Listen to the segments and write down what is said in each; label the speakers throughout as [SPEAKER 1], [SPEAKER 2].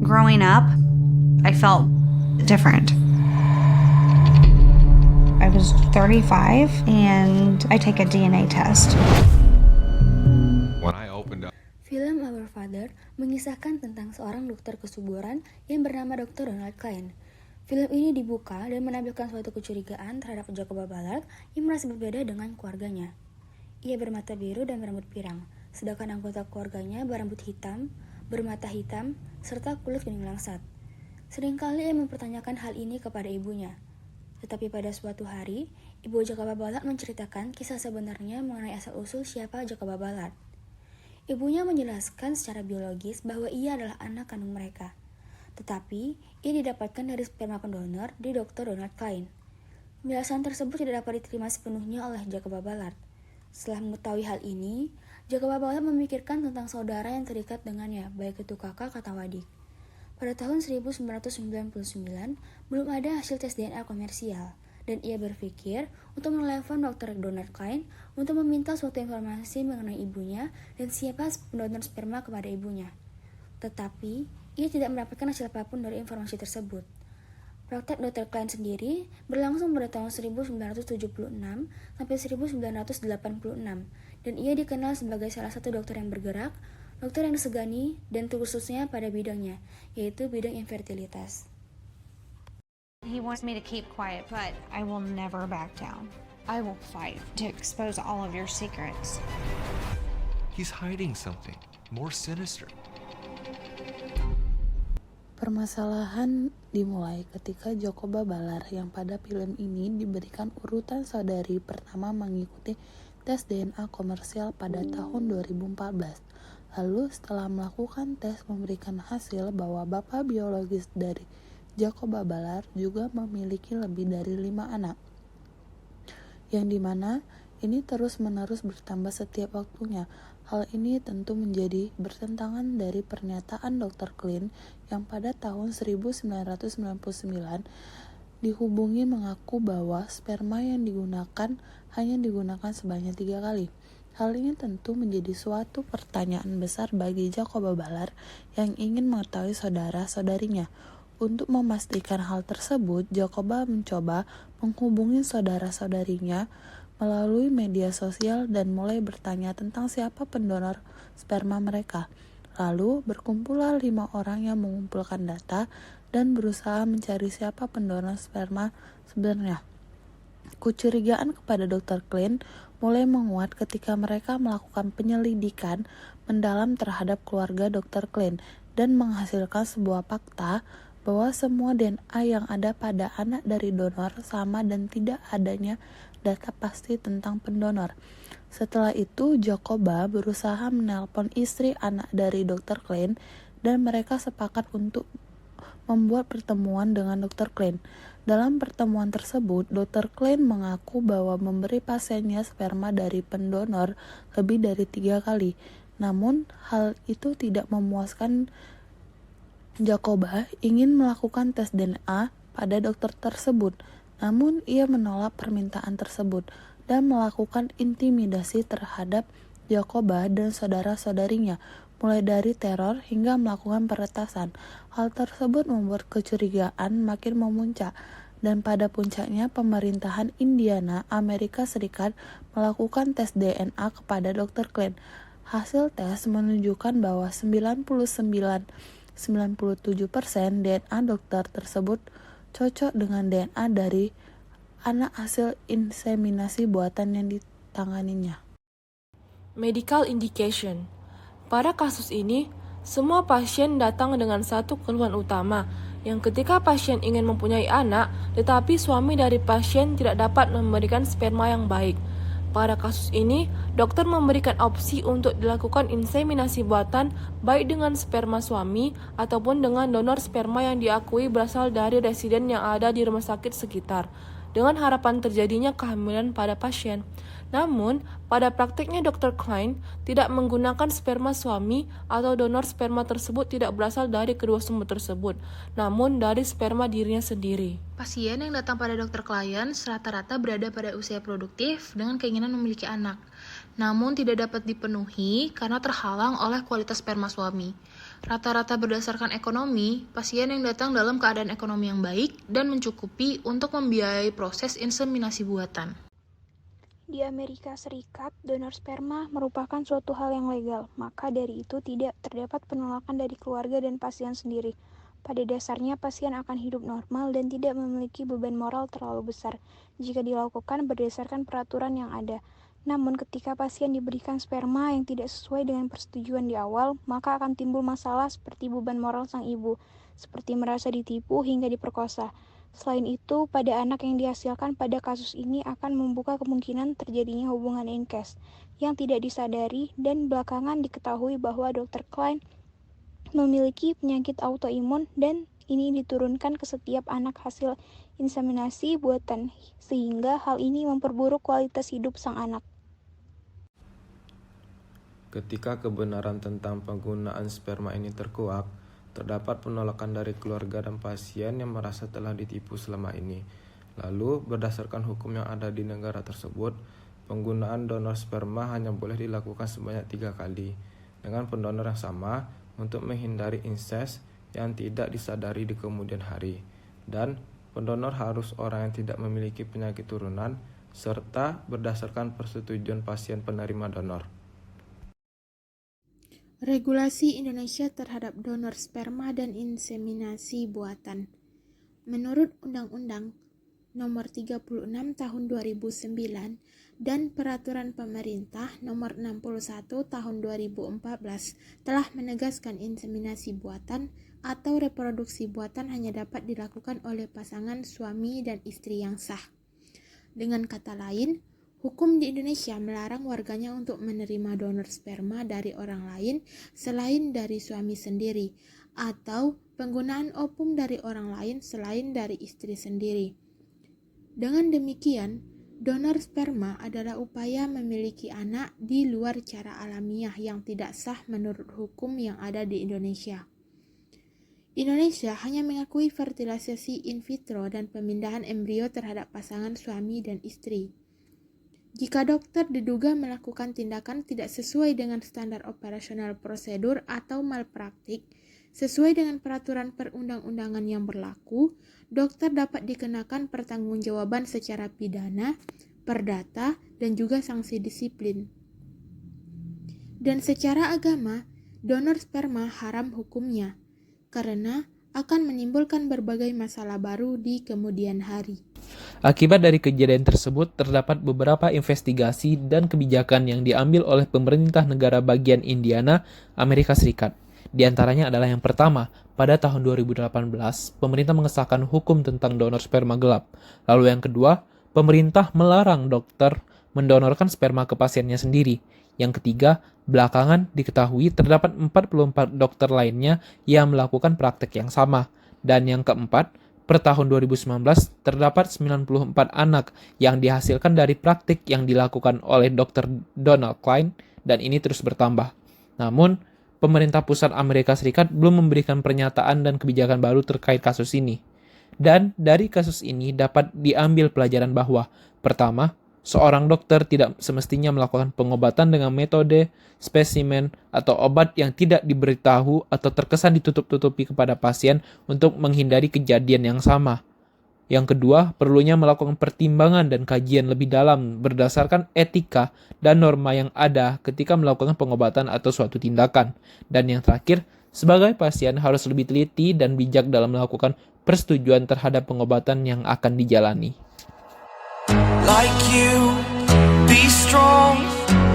[SPEAKER 1] Growing up, I felt different. I was 35 and I take a DNA test.
[SPEAKER 2] When I opened up,
[SPEAKER 3] Film Our Father mengisahkan tentang seorang dokter kesuburan yang bernama Dr. Donald Klein. Film ini dibuka dan menampilkan suatu kecurigaan terhadap Jacoba Ballard yang merasa berbeda dengan keluarganya. Ia bermata biru dan berambut pirang, sedangkan anggota keluarganya berambut hitam, bermata hitam, serta kulit kuning langsat. Seringkali ia mempertanyakan hal ini kepada ibunya. Tetapi pada suatu hari, ibu Jacoba Ballard menceritakan kisah sebenarnya mengenai asal-usul siapa Jacoba Ballard. Ibunya menjelaskan secara biologis bahwa ia adalah anak kandung mereka. Tetapi, ia didapatkan dari sperma pendonor di Dr. Donald Klein. Penjelasan tersebut tidak dapat diterima sepenuhnya oleh Jacoba Ballard. Setelah mengetahui hal ini, Jacoba Ballard memikirkan tentang saudara yang terikat dengannya, baik itu kakak atau adik. Pada tahun 1999, belum ada hasil tes DNA komersial, dan ia berpikir untuk menelepon Dr. Donald Klein untuk meminta suatu informasi mengenai ibunya dan siapa pendonor sperma kepada ibunya. Tetapi, ia tidak mendapatkan hasil apapun dari informasi tersebut. Praktek Dr. Klein sendiri berlangsung pada tahun 1976 sampai 1986, dan ia dikenal sebagai salah satu dokter yang bergerak, dokter yang disegani, dan khususnya pada bidangnya, yaitu bidang infertilitas.
[SPEAKER 1] He wants me to keep quiet, but I will never back down. I will fight to expose all of your secrets.
[SPEAKER 2] he's hiding something more sinister.
[SPEAKER 4] Permasalahan dimulai ketika Jacoba Ballard yang pada film ini diberikan urutan saudari pertama mengikuti tes DNA komersial pada tahun 2014. Lalu setelah melakukan tes memberikan hasil bahwa bapak biologis dari Jacoba Ballard juga memiliki lebih dari 5 anak. Yang dimana ini terus-menerus bertambah setiap waktunya. Hal ini tentu menjadi bertentangan dari pernyataan Dr. Klein yang pada tahun 1999 dihubungi mengaku bahwa sperma yang digunakan hanya digunakan sebanyak 3 kali. Hal ini tentu menjadi suatu pertanyaan besar bagi Jacoba Ballard yang ingin mengetahui saudara-saudarinya. Untuk memastikan hal tersebut, Jacoba mencoba menghubungi saudara-saudarinya melalui media sosial dan mulai bertanya tentang siapa pendonor sperma mereka. Lalu berkumpullah 5 orang yang mengumpulkan data dan berusaha mencari siapa pendonor sperma sebenarnya. Kecurigaan kepada Dr. Klein mulai menguat ketika mereka melakukan penyelidikan mendalam terhadap keluarga Dr. Klein dan menghasilkan sebuah fakta bahwa semua DNA yang ada pada anak dari donor sama dan tidak adanya data pasti tentang pendonor. Setelah itu, Jacoba berusaha menelpon istri anak dari Dr. Klein dan mereka sepakat untuk membuat pertemuan dengan Dr. Klein. Dalam pertemuan tersebut, Dr. Klein mengaku bahwa memberi pasiennya sperma dari pendonor lebih dari 3 kali. Namun, hal itu tidak memuaskan. Jacoba ingin melakukan tes DNA pada dokter tersebut, namun ia menolak permintaan tersebut dan melakukan intimidasi terhadap Jacoba dan saudara-saudarinya, mulai dari teror hingga melakukan peretasan. Hal tersebut membuat kecurigaan makin memuncak, dan pada puncaknya pemerintahan Indiana, Amerika Serikat melakukan tes DNA kepada Dr. Klein. Hasil tes menunjukkan bahwa 97% DNA dokter tersebut cocok dengan DNA dari anak hasil inseminasi buatan yang ditanganinya.
[SPEAKER 5] Medical indication. Pada kasus ini, semua pasien datang dengan satu keluhan utama, yang ketika pasien ingin mempunyai anak, tetapi suami dari pasien tidak dapat memberikan sperma yang baik. Pada kasus ini, dokter memberikan opsi untuk dilakukan inseminasi buatan baik dengan sperma suami ataupun dengan donor sperma yang diakui berasal dari residen yang ada di rumah sakit sekitar, dengan harapan terjadinya kehamilan pada pasien. Namun, pada praktiknya Dr. Klein tidak menggunakan sperma suami atau donor sperma tersebut tidak berasal dari kedua sumber tersebut, namun dari sperma dirinya sendiri.
[SPEAKER 6] Pasien yang datang pada Dr. Klein rata-rata berada pada usia produktif dengan keinginan memiliki anak, namun tidak dapat dipenuhi karena terhalang oleh kualitas sperma suami. Rata-rata berdasarkan ekonomi, pasien yang datang dalam keadaan ekonomi yang baik dan mencukupi untuk membiayai proses inseminasi buatan.
[SPEAKER 7] Di Amerika Serikat, donor sperma merupakan suatu hal yang legal, maka dari itu tidak terdapat penolakan dari keluarga dan pasien sendiri. Pada dasarnya, pasien akan hidup normal dan tidak memiliki beban moral terlalu besar jika dilakukan berdasarkan peraturan yang ada. Namun, ketika pasien diberikan sperma yang tidak sesuai dengan persetujuan di awal, maka akan timbul masalah seperti beban moral sang ibu, seperti merasa ditipu hingga diperkosa. Selain itu, pada anak yang dihasilkan pada kasus ini akan membuka kemungkinan terjadinya hubungan incest yang tidak disadari dan belakangan diketahui bahwa Dr. Klein memiliki penyakit autoimun dan ini diturunkan ke setiap anak hasil inseminasi buatan, sehingga hal ini memperburuk kualitas hidup sang anak.
[SPEAKER 8] Ketika kebenaran tentang penggunaan sperma ini terkuak, terdapat penolakan dari keluarga dan pasien yang merasa telah ditipu selama ini. Lalu, berdasarkan hukum yang ada di negara tersebut, penggunaan donor sperma hanya boleh dilakukan sebanyak 3 kali, dengan pendonor yang sama untuk menghindari incest yang tidak disadari di kemudian hari. Dan pendonor harus orang yang tidak memiliki penyakit turunan, serta berdasarkan persetujuan pasien penerima donor.
[SPEAKER 9] Regulasi Indonesia terhadap donor sperma dan inseminasi buatan. Menurut Undang-Undang Nomor 36 Tahun 2009 dan Peraturan Pemerintah Nomor 61 Tahun 2014 telah menegaskan inseminasi buatan atau reproduksi buatan hanya dapat dilakukan oleh pasangan suami dan istri yang sah. Dengan kata lain, hukum di Indonesia melarang warganya untuk menerima donor sperma dari orang lain selain dari suami sendiri, atau penggunaan opum dari orang lain selain dari istri sendiri. Dengan demikian, donor sperma adalah upaya memiliki anak di luar cara alamiah yang tidak sah menurut hukum yang ada di Indonesia. Indonesia hanya mengakui fertilisasi in vitro dan pemindahan embrio terhadap pasangan suami dan istri. Jika dokter diduga melakukan tindakan tidak sesuai dengan standar operasional prosedur atau malpraktik, sesuai dengan peraturan perundang-undangan yang berlaku, dokter dapat dikenakan pertanggungjawaban secara pidana, perdata, dan juga sanksi disiplin. Dan secara agama, donor sperma haram hukumnya, karena akan menimbulkan berbagai masalah baru di kemudian hari.
[SPEAKER 10] Akibat dari kejadian tersebut, terdapat beberapa investigasi dan kebijakan yang diambil oleh pemerintah negara bagian Indiana, Amerika Serikat. Di antaranya adalah yang pertama, pada tahun 2018, pemerintah mengesahkan hukum tentang donor sperma gelap. Lalu yang kedua, pemerintah melarang dokter mendonorkan sperma ke pasiennya sendiri. Yang ketiga, belakangan diketahui terdapat 44 dokter lainnya yang melakukan praktek yang sama. Dan yang keempat, per tahun 2019, terdapat 94 anak yang dihasilkan dari praktik yang dilakukan oleh Dr. Donald Klein, dan ini terus bertambah. Namun, pemerintah pusat Amerika Serikat belum memberikan pernyataan dan kebijakan baru terkait kasus ini. Dan dari kasus ini dapat diambil pelajaran bahwa, pertama, seorang dokter tidak semestinya melakukan pengobatan dengan metode, spesimen, atau obat yang tidak diberitahu atau terkesan ditutup-tutupi kepada pasien untuk menghindari kejadian yang sama. Yang kedua, perlunya melakukan pertimbangan dan kajian lebih dalam berdasarkan etika dan norma yang ada ketika melakukan pengobatan atau suatu tindakan. Dan yang terakhir, sebagai pasien harus lebih teliti dan bijak dalam melakukan persetujuan terhadap pengobatan yang akan dijalani.
[SPEAKER 11] Like you, be strong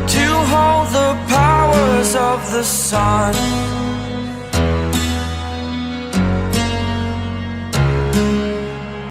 [SPEAKER 11] to hold the powers of the sun.